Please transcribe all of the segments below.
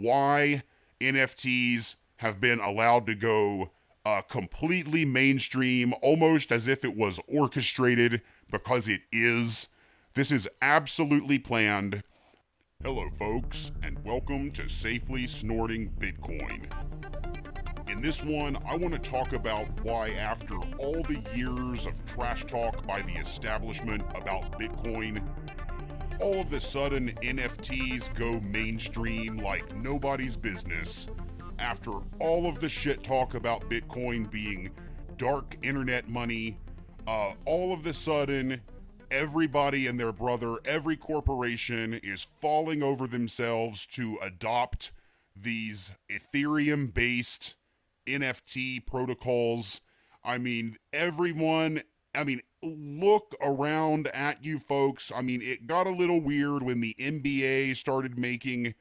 why NFTs have been allowed to go completely mainstream, almost as if it was orchestrated, because it is. This is absolutely planned. Hello, folks, and welcome to Safely Snorting Bitcoin. In this one, I want to talk about why, after all the years of trash talk by the establishment about Bitcoin, all of a sudden NFTs go mainstream like nobody's business. After all of the shit talk about Bitcoin being dark internet money, all of a sudden everybody and their brother, every corporation is falling over themselves to adopt these Ethereum based NFT protocols. I mean, look around at you folks. I mean, it got a little weird when the NBA started making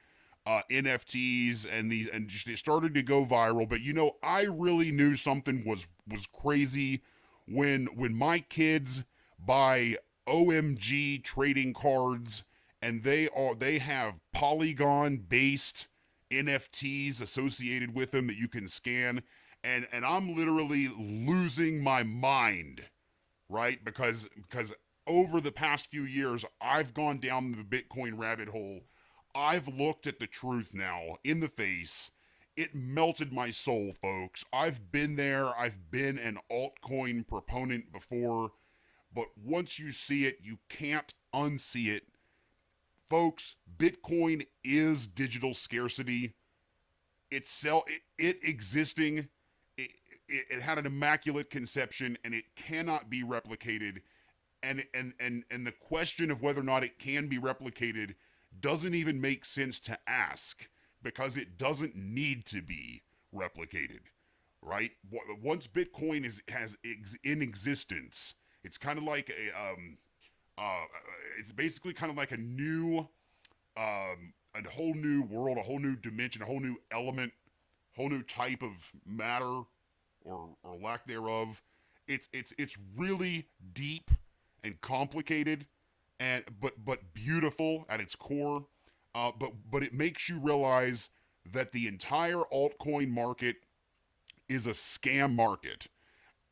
NFTs and just it started to go viral. But I really knew something was crazy when my kids buy OMG trading cards and they have Polygon based NFTs associated with them that you can scan, and I'm literally losing my mind, right? Because over the past few years I've gone down the Bitcoin rabbit hole. I've looked at the truth now in the face. It melted my soul, folks. I've been there. I've been an altcoin proponent before, but once you see it, you can't unsee it. Folks, Bitcoin is digital scarcity. It existing, it had an immaculate conception, and it cannot be replicated. And the question of whether or not it can be replicated doesn't even make sense to ask, because it doesn't need to be replicated, right? Once Bitcoin has in existence, it's kind of like it's basically kind of like a whole new world, a whole new dimension, a whole new element, whole new type of matter, or lack thereof. It's really deep and complicated, and but beautiful at its core. But it makes you realize that the entire altcoin market is a scam market,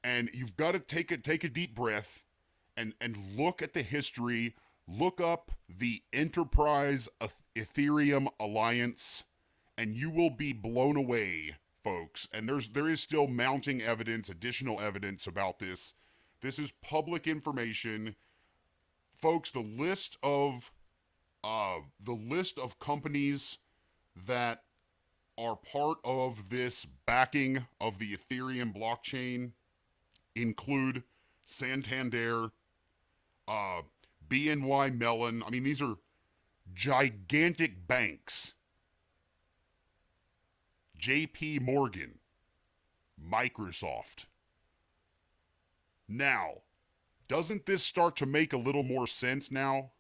and you've got to take a deep breath and look at the history. Look up the Enterprise Ethereum Alliance, and you will be blown away, folks. And there is still mounting evidence, additional evidence about this. This is public information, folks. The list of companies that are part of this backing of the Ethereum blockchain include Santander, BNY Mellon. I mean, these are gigantic banks. JP Morgan, Microsoft. Now, doesn't this start to make a little more sense now?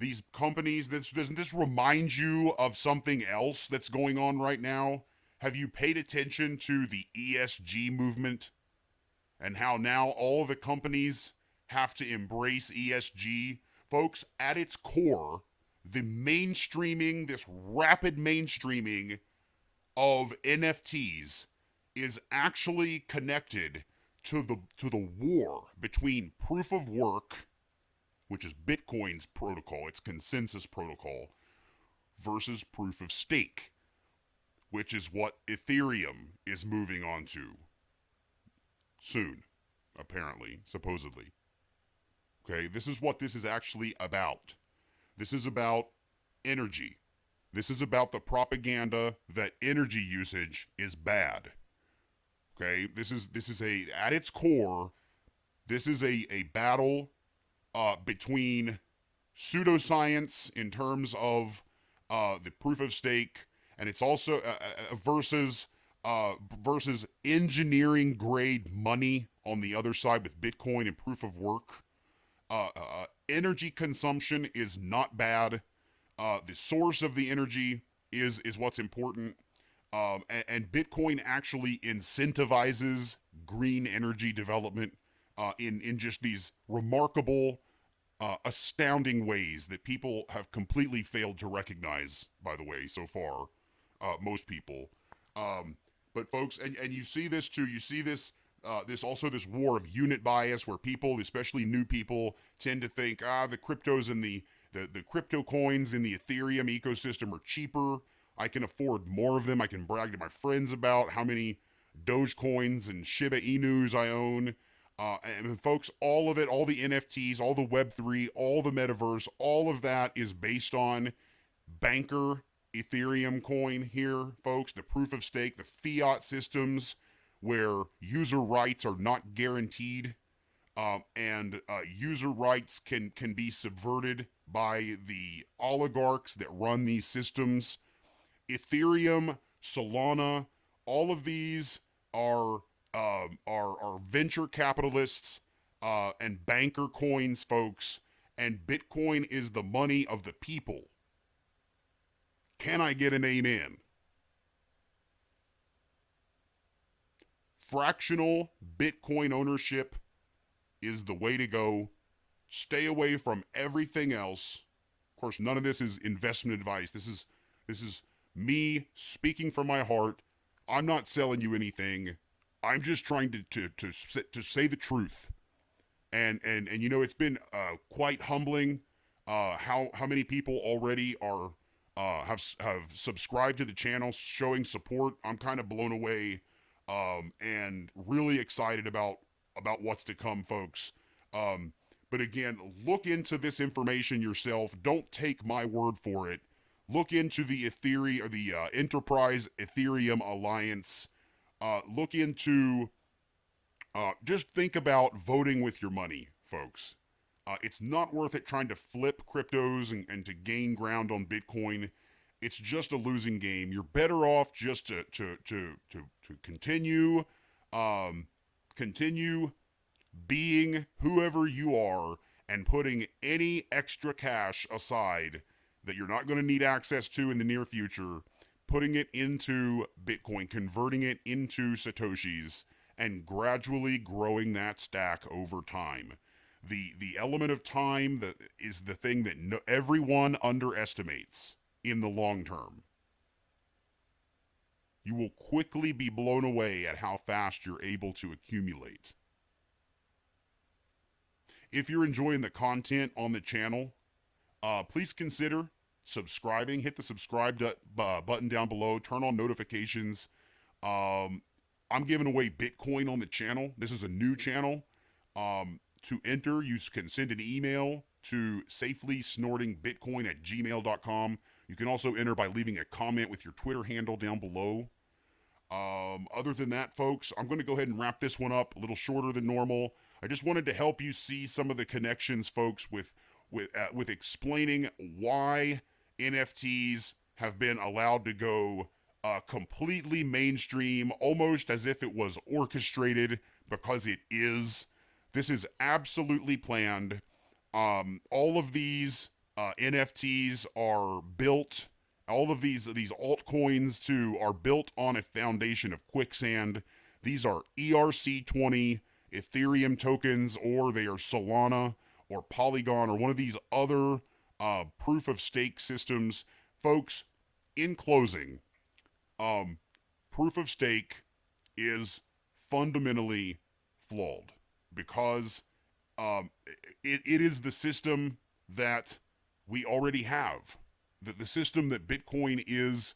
These companies, doesn't this remind you of something else that's going on right now? Have you paid attention to the ESG movement and how now all the companies have to embrace ESG? Folks, at its core, this rapid mainstreaming of NFTs is actually connected to the war between proof of work, which is Bitcoin's protocol, its consensus protocol, versus proof of stake, which is what Ethereum is moving on to soon, apparently, supposedly. Okay, this is what this is actually about. This is about energy. This is about the propaganda that energy usage is bad. Okay, this is at its core, this is a battle between pseudoscience in terms of the proof of stake, and it's also versus engineering grade money on the other side with Bitcoin and proof of work. Energy consumption is not bad. The source of the energy is what's important. And Bitcoin actually incentivizes green energy development in just these remarkable, astounding ways that people have completely failed to recognize, by the way, so far. most people. But folks, and you see this too. You see this. This war of unit bias, where people, especially new people, tend to think the cryptos and the crypto coins in the Ethereum ecosystem are cheaper. I can afford more of them. I can brag to my friends about how many Dogecoins and Shiba Inus I own. And folks, all of it, all the NFTs, all the Web3, all the metaverse, all of that is based on banker Ethereum coin here, folks. The proof of stake, the fiat systems where user rights are not guaranteed, and user rights can be subverted by the oligarchs that run these systems. Ethereum, Solana, all of these are are venture capitalists and banker coins, folks. And Bitcoin is the money of the people. Can I get an amen? Fractional Bitcoin ownership is the way to go. Stay away from everything else. Of course, none of this is investment advice. This is me speaking from my heart. I'm not selling you anything. I'm just trying to say the truth. And you know, it's been quite humbling how many people already are have subscribed to the channel, showing support. I'm kind of blown away, and really excited about what's to come, folks. But again, look into this information yourself. Don't take my word for it. Look into the Ethereum or the Enterprise Ethereum Alliance. Look into. Just think about voting with your money, folks. It's not worth it trying to flip cryptos and to gain ground on Bitcoin. It's just a losing game. You're better off just to continue, continue being whoever you are and putting any extra cash aside that you're not going to need access to in the near future, putting it into Bitcoin, converting it into Satoshis, and gradually growing that stack over time. The element of time that is the thing that everyone underestimates in the long term. You will quickly be blown away at how fast you're able to accumulate. If you're enjoying the content on the channel, please consider subscribing. Hit the subscribe button down below. Turn on notifications. I'm giving away Bitcoin on the channel. This is a new channel. To enter, you can send an email to safelysnortingbitcoin@gmail.com. You can also enter by leaving a comment with your Twitter handle down below. Other than that, folks, I'm going to go ahead and wrap this one up a little shorter than normal. I just wanted to help you see some of the connections, folks, with explaining why NFTs have been allowed to go completely mainstream, almost as if it was orchestrated, because it is. This is absolutely planned. All of these NFTs are built. All of these altcoins too are built on a foundation of quicksand. These are ERC20 Ethereum tokens, or they are Solana or Polygon or one of these other proof of stake systems. Folks, in closing, proof of stake is fundamentally flawed because it is the system that we already have, the system that Bitcoin is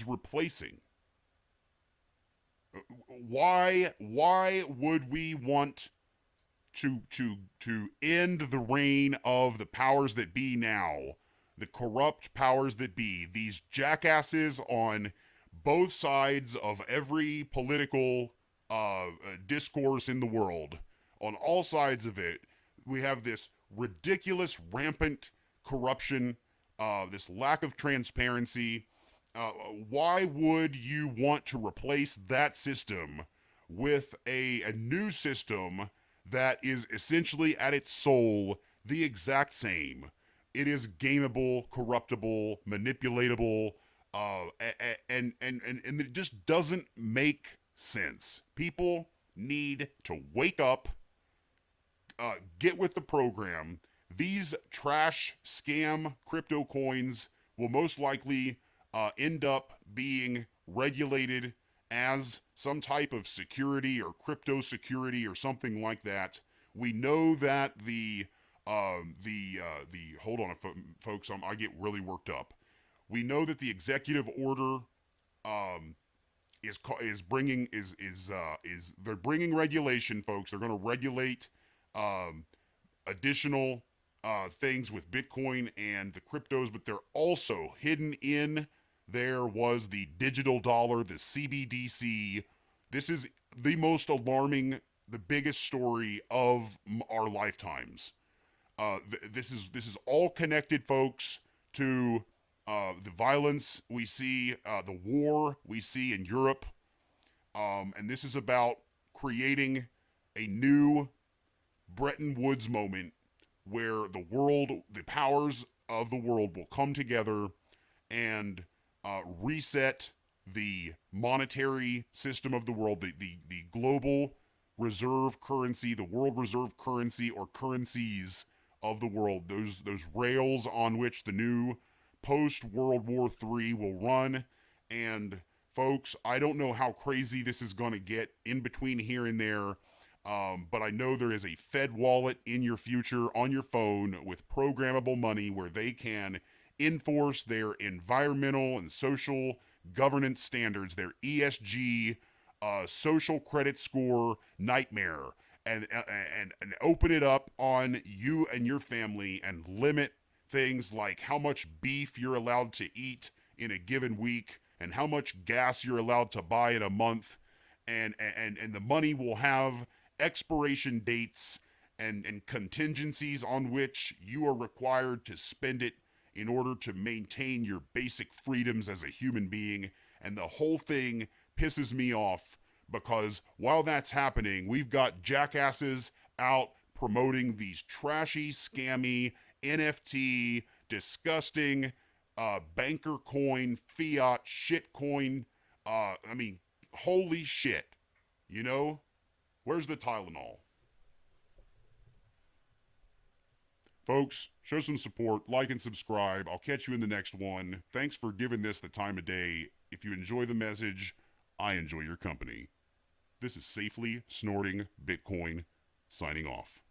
replacing. Why would we want to end the reign of the powers that be now, the corrupt powers that be, these jackasses on both sides of every political discourse in the world? On all sides of it, we have this ridiculous, rampant corruption, this lack of transparency. Why would you want to replace that system with a new system that is essentially at its soul the exact same? It is gameable, corruptible, manipulatable, and it just doesn't make sense. People need to wake up, get with the program. These trash scam crypto coins will most likely end up being regulated as some type of security or crypto security or something like that. We know that the hold on, folks, I get really worked up. We know that the executive order um, is bringing is they're bringing regulation, folks. They're going to regulate um, additional things with Bitcoin and the cryptos, but they're also hidden in there was the digital dollar, the CBDC. This is the most alarming, the biggest story of our lifetimes. This is all connected, folks, to the violence we see, the war we see in Europe, and this is about creating a new Bretton Woods moment where the powers of the world will come together and reset the monetary system of the world, the global reserve currency, the world reserve currency or currencies of the world, those rails on which the new post World War III will run. And folks, I don't know how crazy this is going to get in between here and there. But I know there is a Fed wallet in your future on your phone with programmable money where they can enforce their environmental and social governance standards, their ESG social credit score nightmare, and open it up on you and your family and limit things like how much beef you're allowed to eat in a given week and how much gas you're allowed to buy in a month, and the money will have expiration dates and contingencies on which you are required to spend it in order to maintain your basic freedoms as a human being. And the whole thing pisses me off because while that's happening, we've got jackasses out promoting these trashy, scammy, NFT, disgusting, banker coin, fiat, shit coin. I mean, holy shit. You know? Where's the Tylenol? Folks, show some support, like and subscribe. I'll catch you in the next one. Thanks for giving this the time of day. If you enjoy the message, I enjoy your company. This is Safely Snorting Bitcoin, signing off.